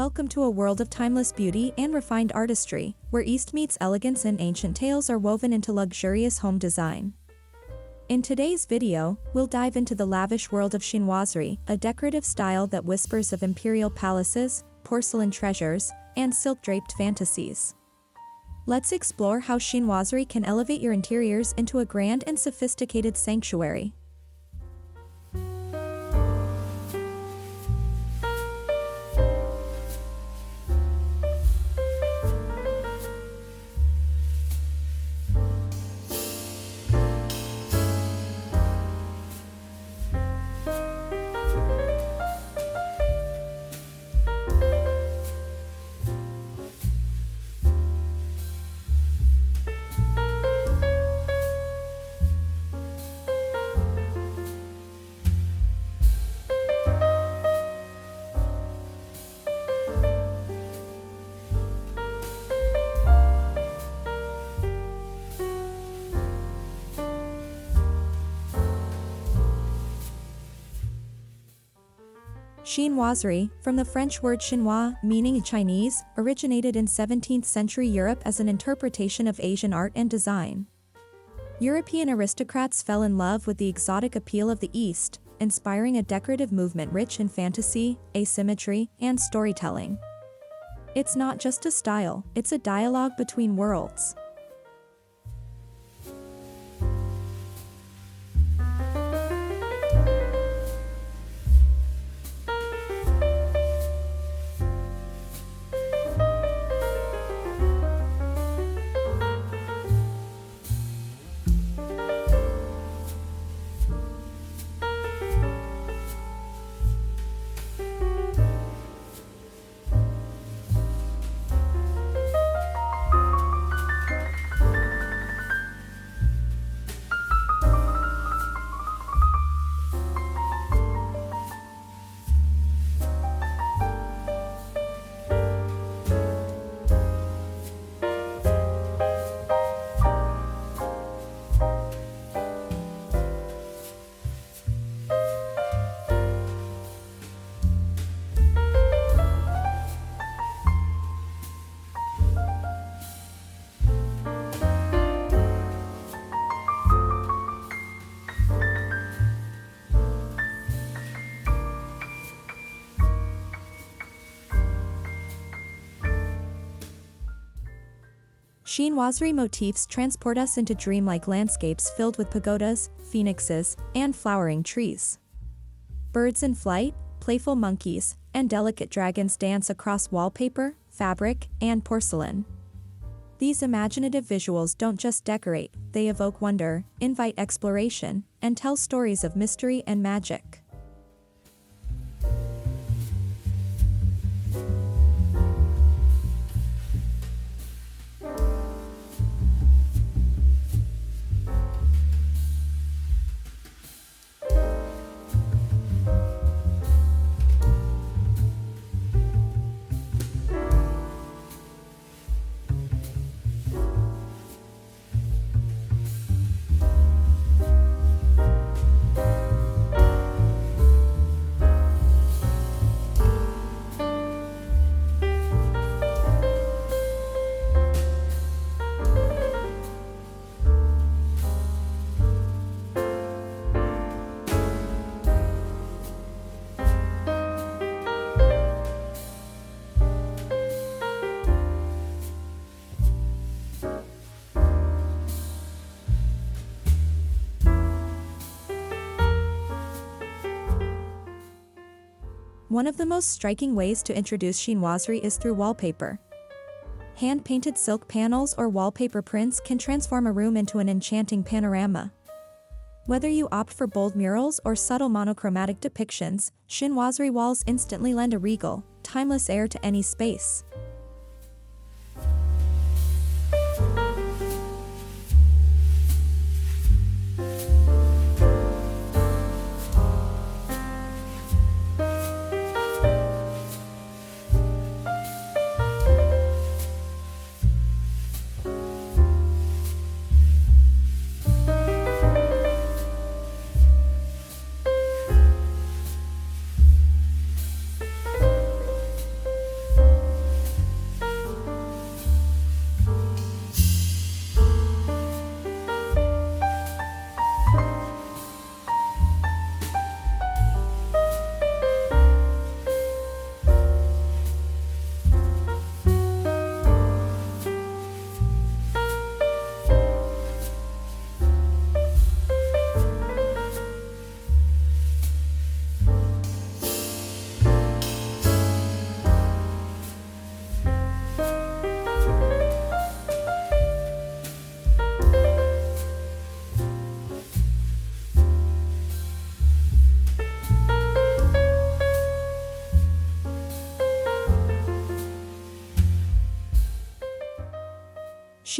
Welcome to a world of timeless beauty and refined artistry, where East meets elegance and ancient tales are woven into luxurious home design. In today's video, we'll dive into the lavish world of chinoiserie, a decorative style that whispers of imperial palaces, porcelain treasures, and silk-draped fantasies. Let's explore how chinoiserie can elevate your interiors into a grand and sophisticated sanctuary. Chinoiserie, from the French word chinois, meaning Chinese, originated in 17th century Europe as an interpretation of Asian art and design. European aristocrats fell in love with the exotic appeal of the East, inspiring a decorative movement rich in fantasy, asymmetry, and storytelling. It's not just a style, it's a dialogue between worlds. Chinoiserie motifs transport us into dreamlike landscapes filled with pagodas, phoenixes, and flowering trees. Birds in flight, playful monkeys, and delicate dragons dance across wallpaper, fabric, and porcelain. These imaginative visuals don't just decorate, they evoke wonder, invite exploration, and tell stories of mystery and magic. One of the most striking ways to introduce chinoiserie is through wallpaper. Hand-painted silk panels or wallpaper prints can transform a room into an enchanting panorama. Whether you opt for bold murals or subtle monochromatic depictions, chinoiserie walls instantly lend a regal, timeless air to any space.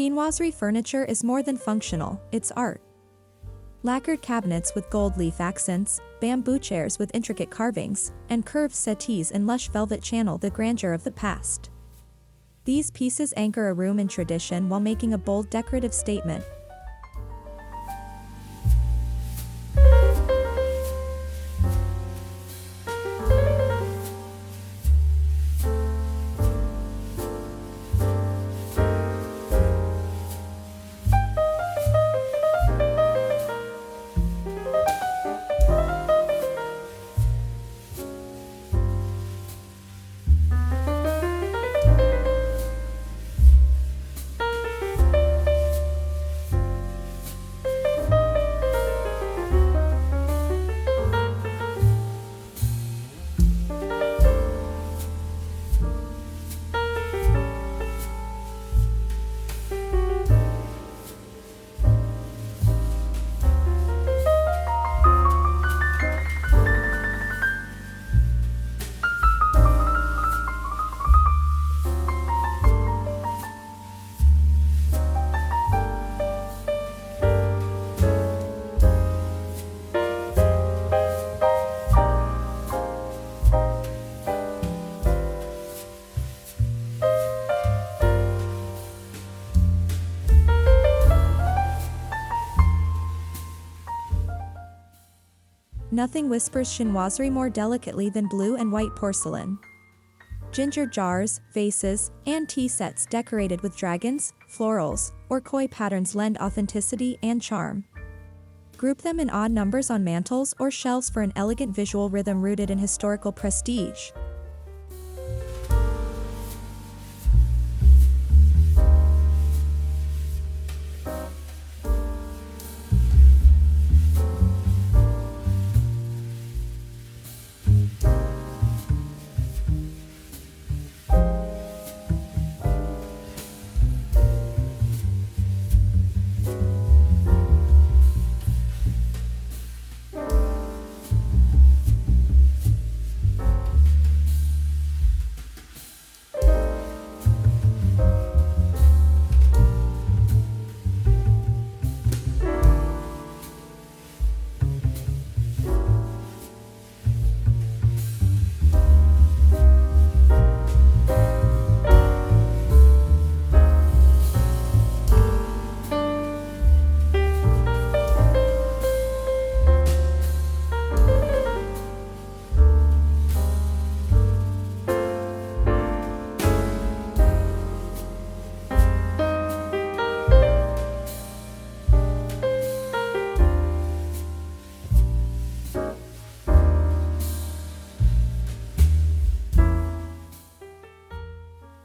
Chinoiserie furniture is more than functional, it's art. Lacquered cabinets with gold leaf accents, bamboo chairs with intricate carvings, and curved settees in lush velvet channel the grandeur of the past. These pieces anchor a room in tradition while making a bold decorative statement. Nothing whispers chinoiserie more delicately than blue and white porcelain. Ginger jars, vases, and tea sets decorated with dragons, florals, or koi patterns lend authenticity and charm. Group them in odd numbers on mantels or shelves for an elegant visual rhythm rooted in historical prestige.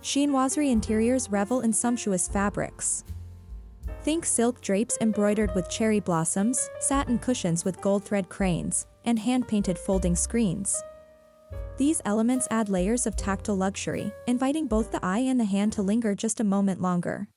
Chinoiserie interiors revel in sumptuous fabrics. Think silk drapes embroidered with cherry blossoms, satin cushions with gold thread cranes, and hand-painted folding screens. These elements add layers of tactile luxury, inviting both the eye and the hand to linger just a moment longer.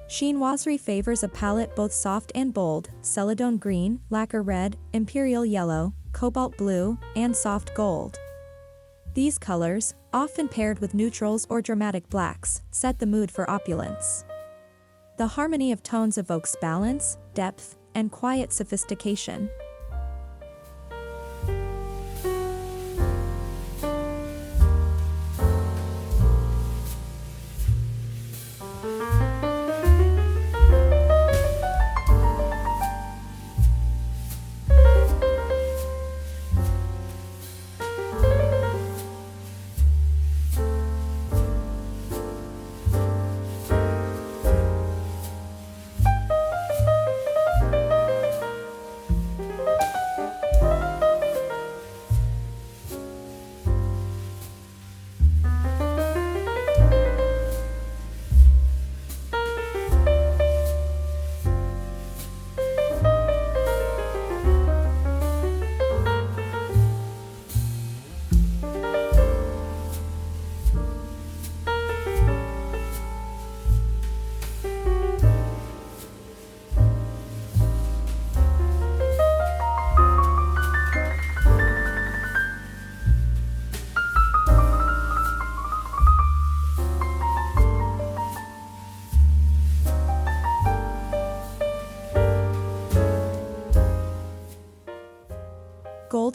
Chinoiserie favors a palette both soft and bold: celadon green, lacquer red, imperial yellow, cobalt blue, and soft gold. These colors, often paired with neutrals or dramatic blacks, set the mood for opulence. The harmony of tones evokes balance, depth, and quiet sophistication.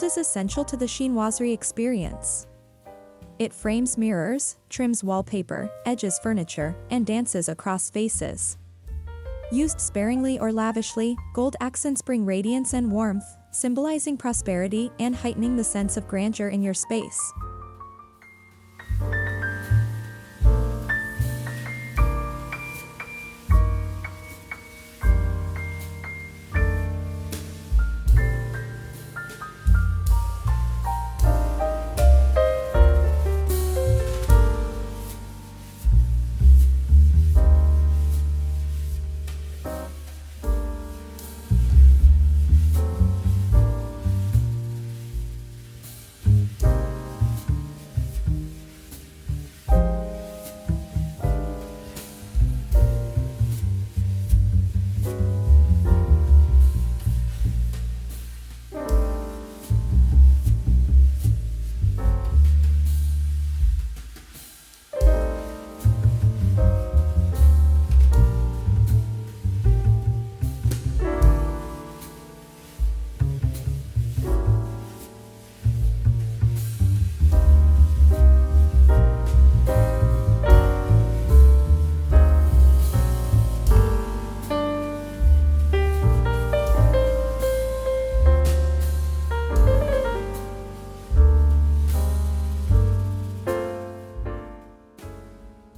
is essential to the chinoiserie experience. It frames mirrors, trims wallpaper, edges furniture, and dances across spaces. Used sparingly or lavishly, gold accents bring radiance and warmth, symbolizing prosperity and heightening the sense of grandeur in your space.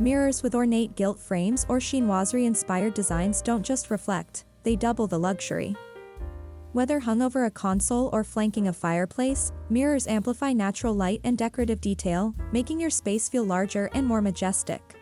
Mirrors with ornate gilt frames or chinoiserie-inspired designs don't just reflect, they double the luxury. Whether hung over a console or flanking a fireplace, mirrors amplify natural light and decorative detail, making your space feel larger and more majestic.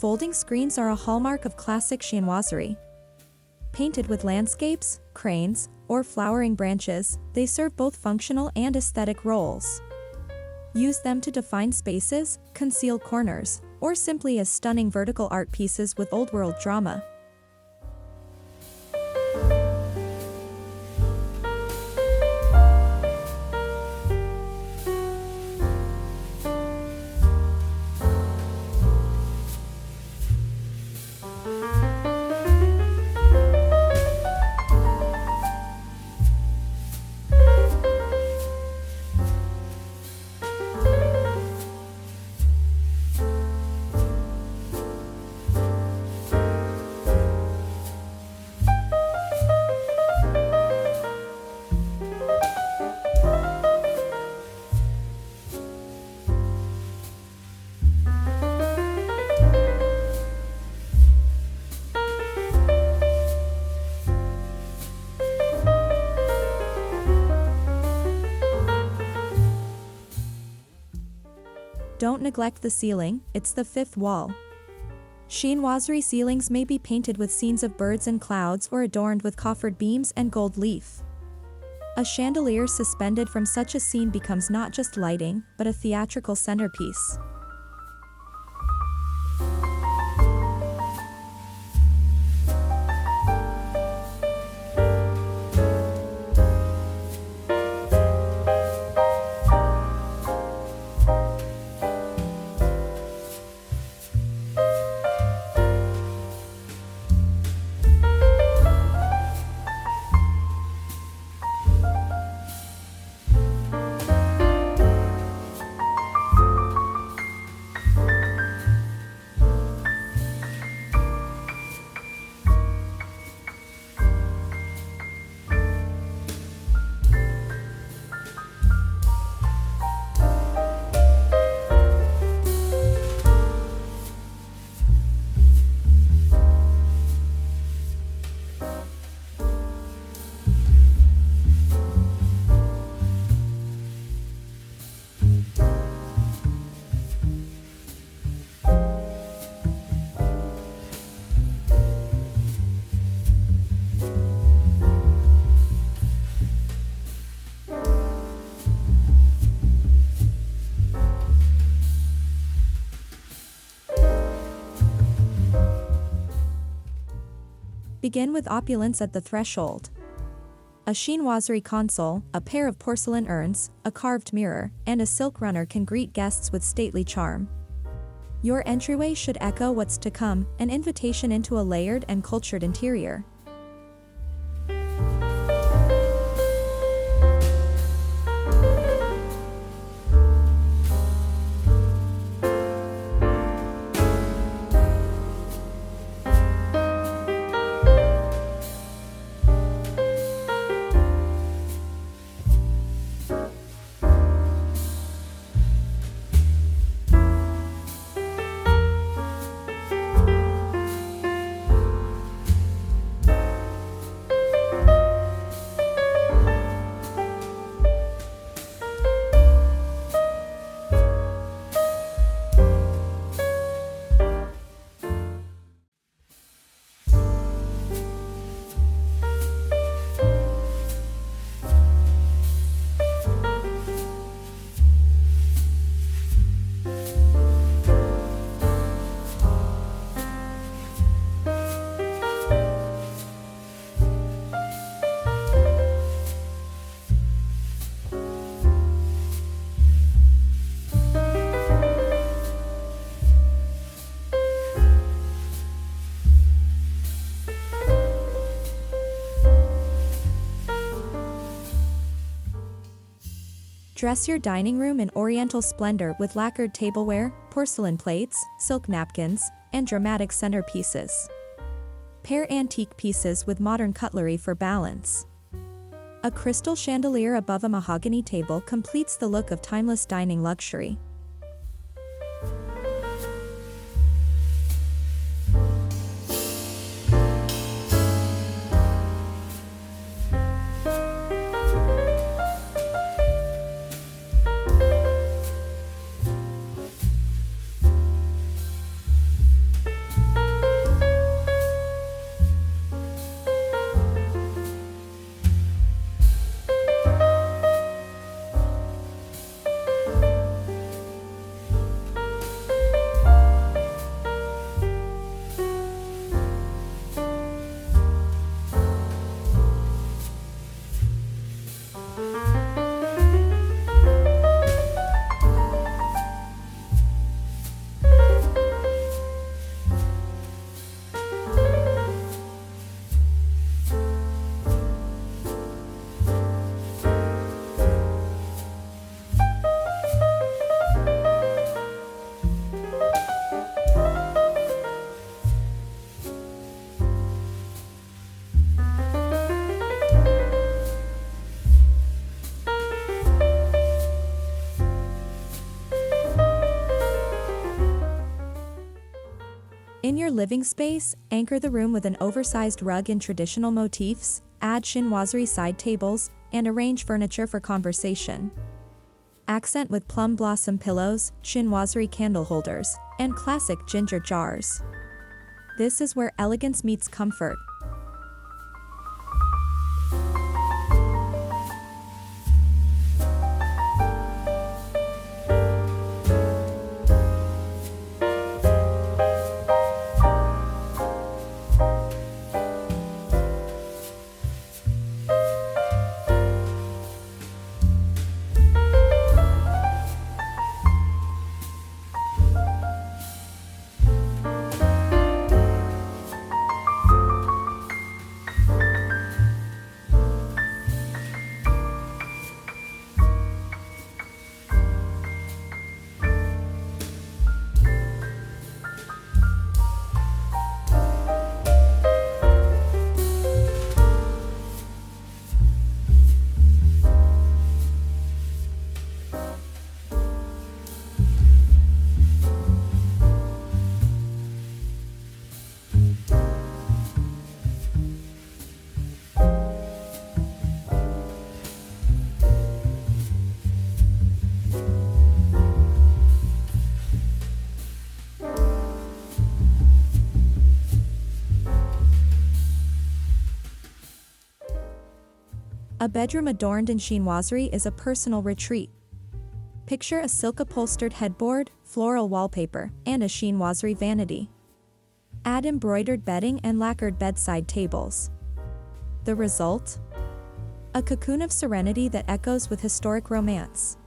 Folding screens are a hallmark of classic chinoiserie. Painted with landscapes, cranes, or flowering branches, they serve both functional and aesthetic roles. Use them to define spaces, conceal corners, or simply as stunning vertical art pieces with old-world drama. Don't neglect the ceiling, it's the fifth wall. Chinoiserie ceilings may be painted with scenes of birds and clouds or adorned with coffered beams and gold leaf. A chandelier suspended from such a scene becomes not just lighting, but a theatrical centerpiece. Begin with opulence at the threshold. A chinoiserie console, a pair of porcelain urns, a carved mirror, and a silk runner can greet guests with stately charm. Your entryway should echo what's to come, an invitation into a layered and cultured interior. Dress your dining room in oriental splendor with lacquered tableware, porcelain plates, silk napkins, and dramatic centerpieces. Pair antique pieces with modern cutlery for balance. A crystal chandelier above a mahogany table completes the look of timeless dining luxury. In your living space, anchor the room with an oversized rug in traditional motifs, add chinoiserie side tables, and arrange furniture for conversation. Accent with plum blossom pillows, chinoiserie candle holders, and classic ginger jars. This is where elegance meets comfort. A bedroom adorned in chinoiserie is a personal retreat. Picture a silk-upholstered headboard, floral wallpaper, and a chinoiserie vanity. Add embroidered bedding and lacquered bedside tables. The result? A cocoon of serenity that echoes with historic romance.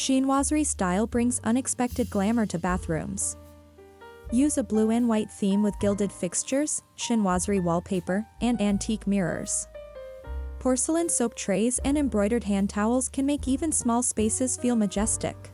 Chinoiserie style brings unexpected glamour to bathrooms. Use a blue and white theme with gilded fixtures, chinoiserie wallpaper, and antique mirrors. Porcelain soap trays and embroidered hand towels can make even small spaces feel majestic.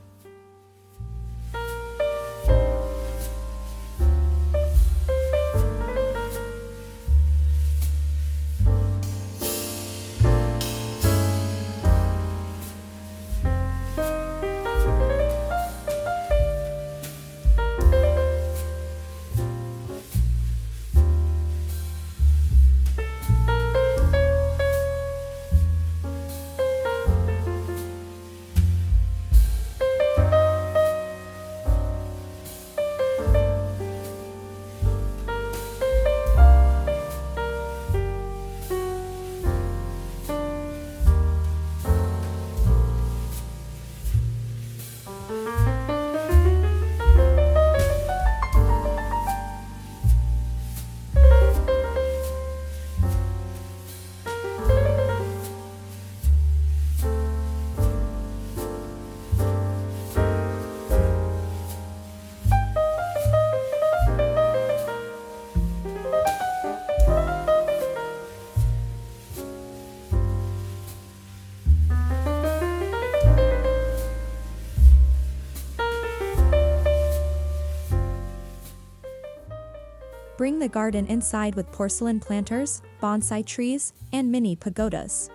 Bring the garden inside with porcelain planters, bonsai trees, and mini pagodas.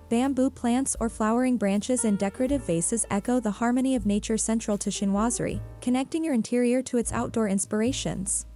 Bamboo plants or flowering branches in decorative vases echo the harmony of nature central to chinoiserie, connecting your interior to its outdoor inspirations.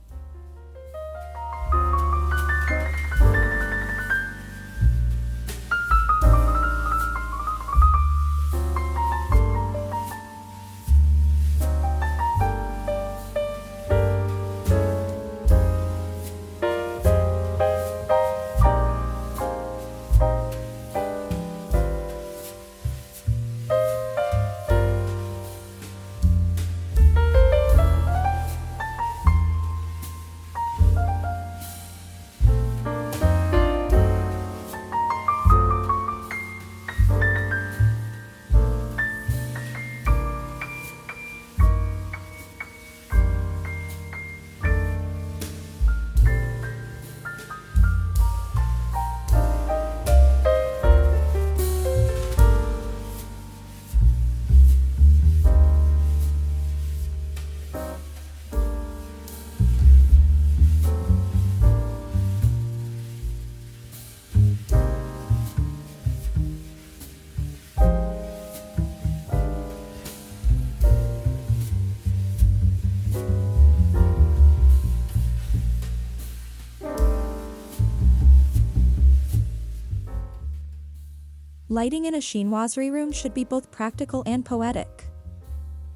Lighting in a chinoiserie room should be both practical and poetic.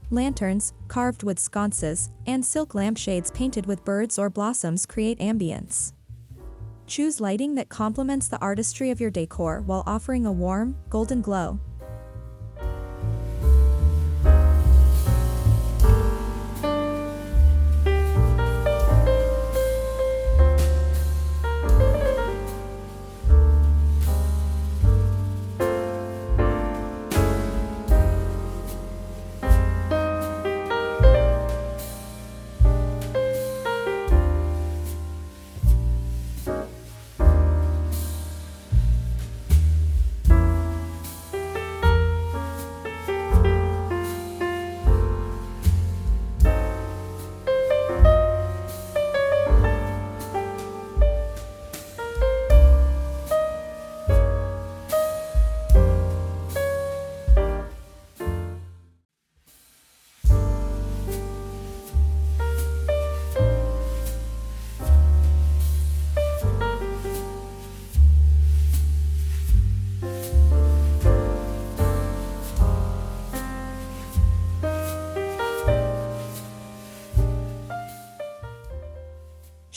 Lanterns, carved wood sconces, and silk lampshades painted with birds or blossoms create ambience. Choose lighting that complements the artistry of your decor while offering a warm, golden glow.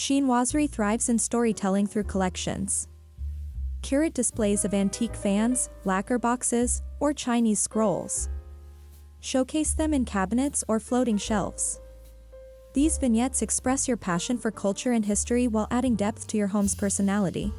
Chinoiserie thrives in storytelling through collections. Curate displays of antique fans, lacquer boxes, or Chinese scrolls. Showcase them in cabinets or floating shelves. These vignettes express your passion for culture and history while adding depth to your home's personality.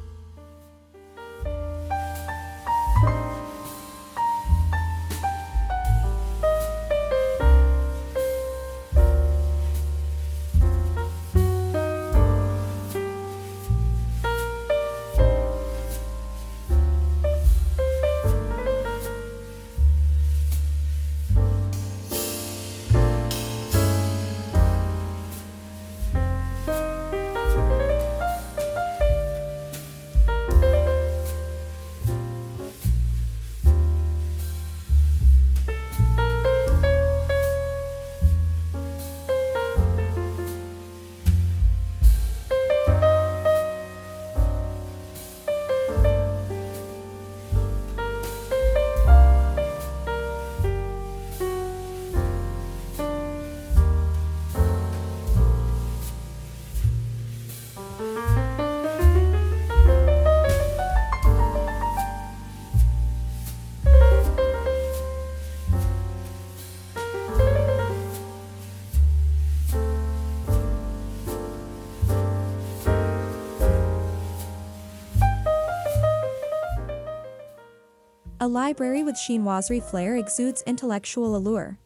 A library with chinoiserie flair exudes intellectual allure.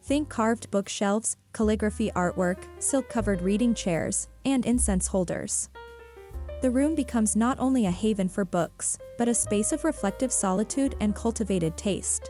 Think carved bookshelves, calligraphy artwork, silk-covered reading chairs, and incense holders. The room becomes not only a haven for books, but a space of reflective solitude and cultivated taste.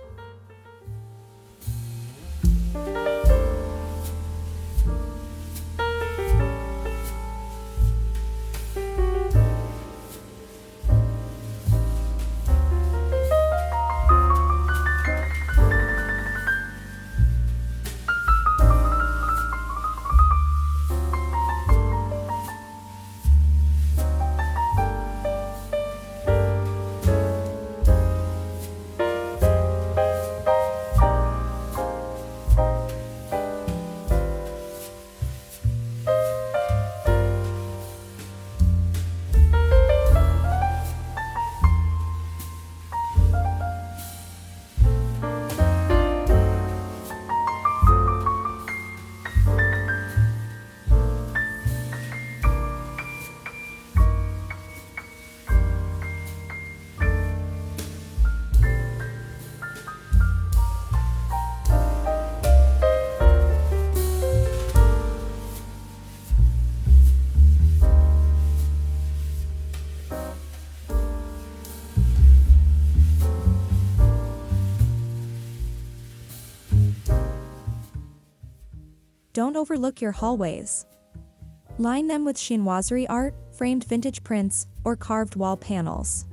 Don't overlook your hallways. Line them with chinoiserie art, framed vintage prints, or carved wall panels.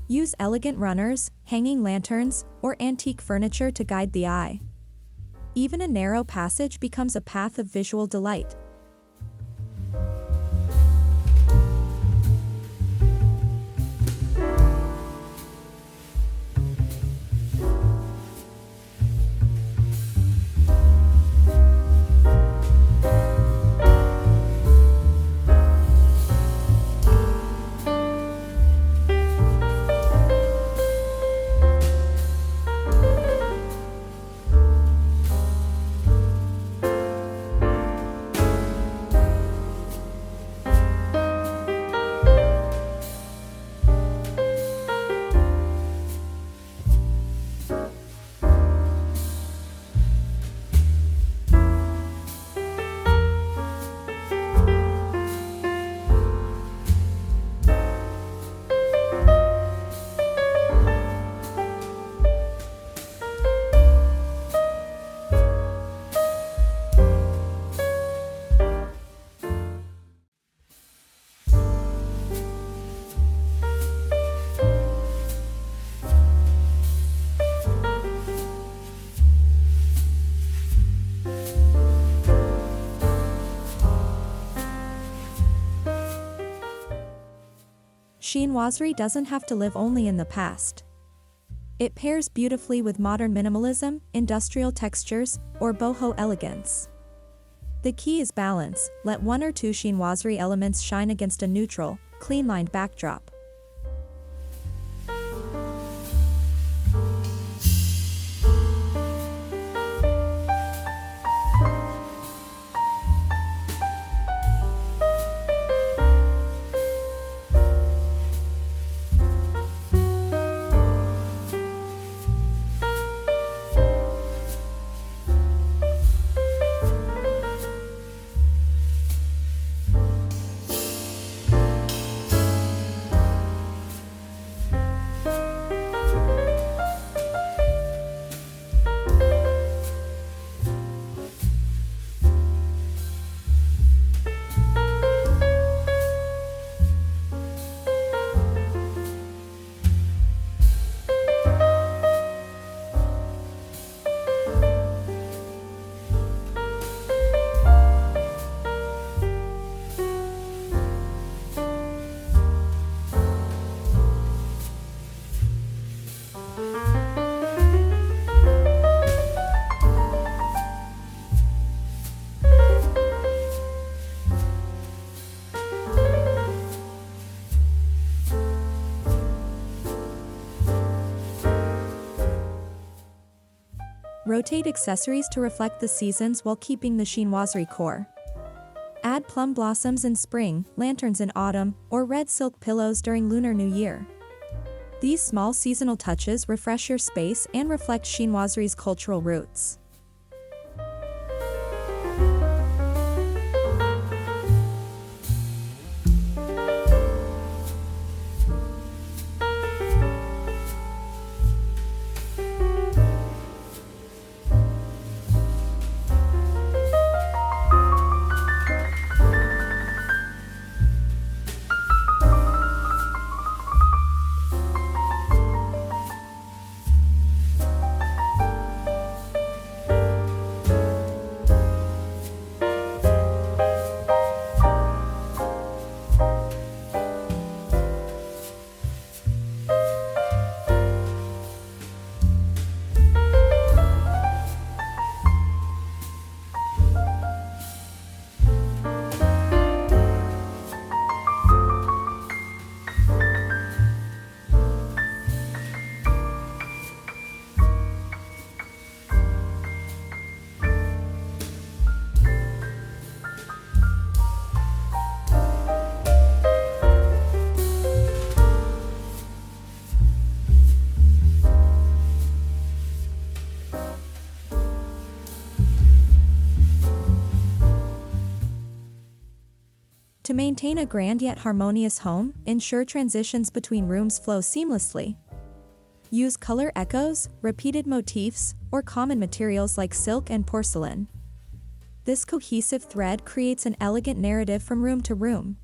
Use elegant runners, hanging lanterns, or antique furniture to guide the eye. Even a narrow passage becomes a path of visual delight. Chinoiserie doesn't have to live only in the past. It pairs beautifully with modern minimalism, industrial textures, or boho elegance. The key is balance. Let one or two chinoiserie elements shine against a neutral, clean-lined backdrop. Rotate accessories to reflect the seasons while keeping the chinoiserie core. Add plum blossoms in spring, lanterns in autumn, or red silk pillows during Lunar New Year. These small seasonal touches refresh your space and reflect chinoiserie's cultural roots. To maintain a grand yet harmonious home, ensure transitions between rooms flow seamlessly. Use color echoes, repeated motifs, or common materials like silk and porcelain. This cohesive thread creates an elegant narrative from room to room.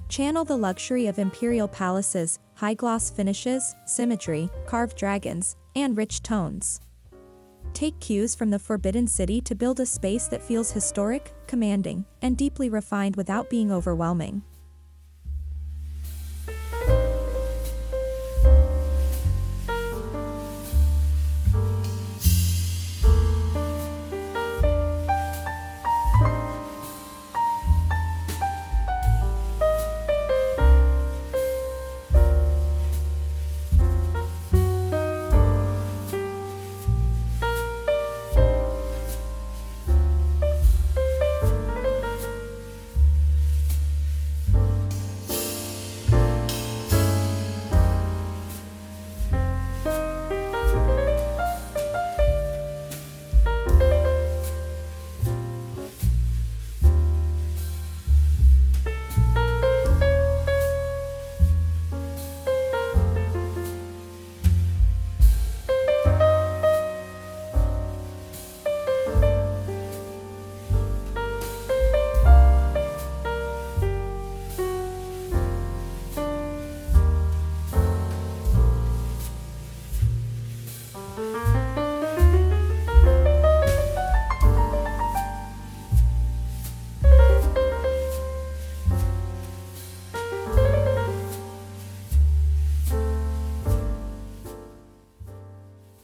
Channel the luxury of imperial palaces, high-gloss finishes, symmetry, carved dragons, and rich tones. Take cues from the Forbidden City to build a space that feels historic, commanding, and deeply refined without being overwhelming.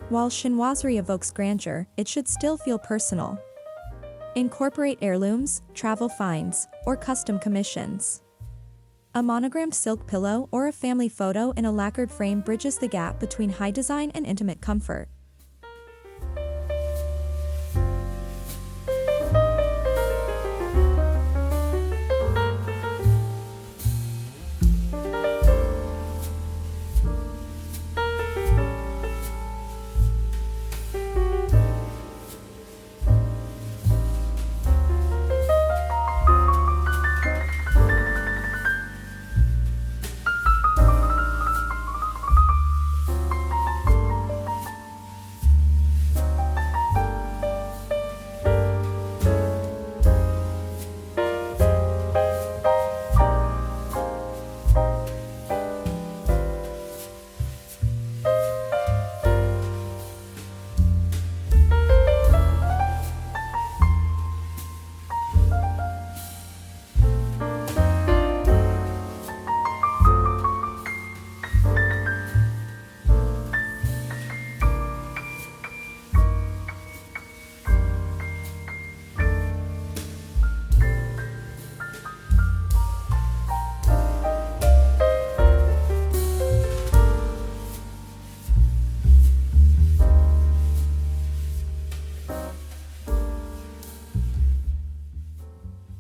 While chinoiserie evokes grandeur, it should still feel personal. Incorporate heirlooms, travel finds, or custom commissions. A monogrammed silk pillow or a family photo in a lacquered frame bridges the gap between high design and intimate comfort.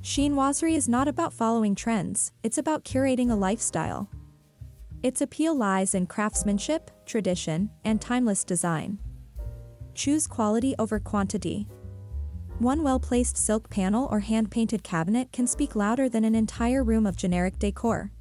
Chinoiserie is not about following trends, it's about curating a lifestyle. Its appeal lies in craftsmanship, tradition, and timeless design. Choose quality over quantity. One well-placed silk panel or hand-painted cabinet can speak louder than an entire room of generic decor.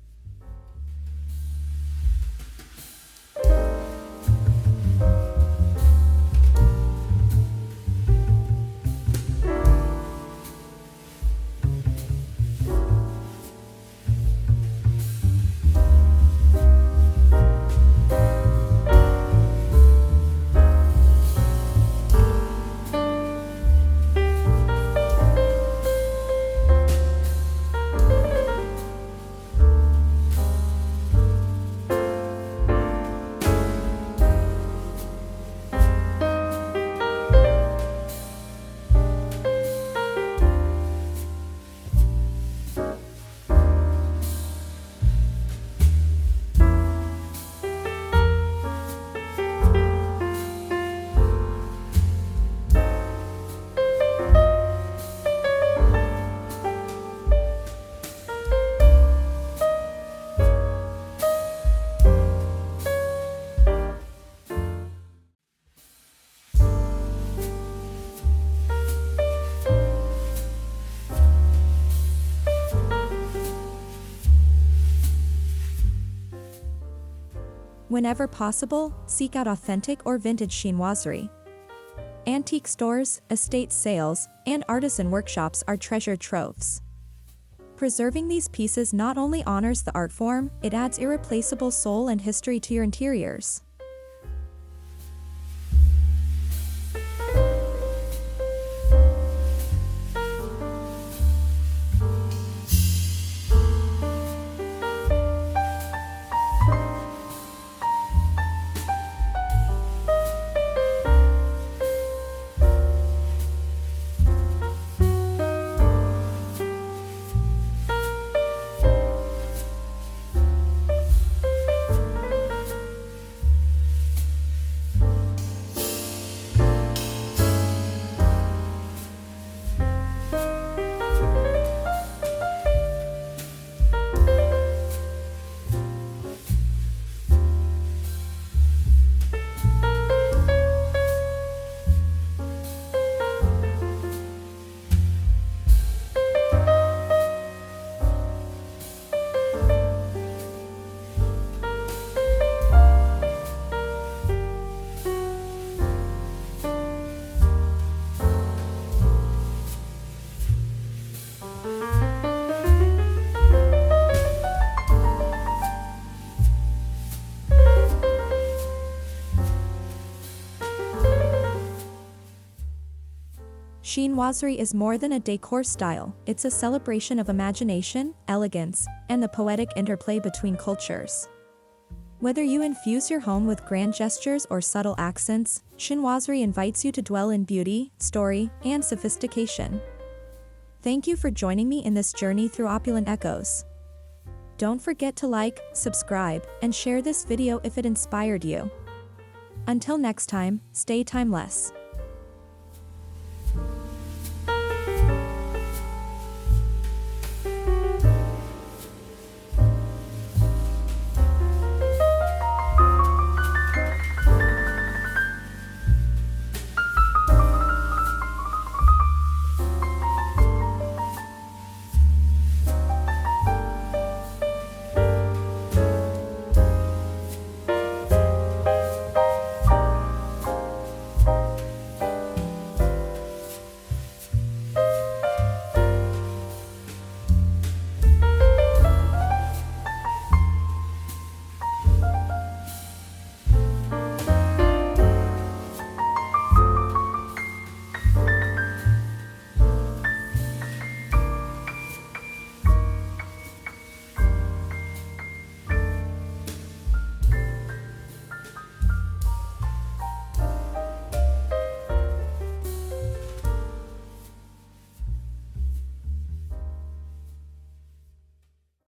Whenever possible, seek out authentic or vintage chinoiserie. Antique stores, estate sales, and artisan workshops are treasure troves. Preserving these pieces not only honors the art form, it adds irreplaceable soul and history to your interiors. Chinoiserie is more than a decor style, it's a celebration of imagination, elegance, and the poetic interplay between cultures. Whether you infuse your home with grand gestures or subtle accents, Chinoiserie invites you to dwell in beauty, story, and sophistication. Thank you for joining me in this journey through Opulent Echoes. Don't forget to like, subscribe, and share this video if it inspired you. Until next time, stay timeless.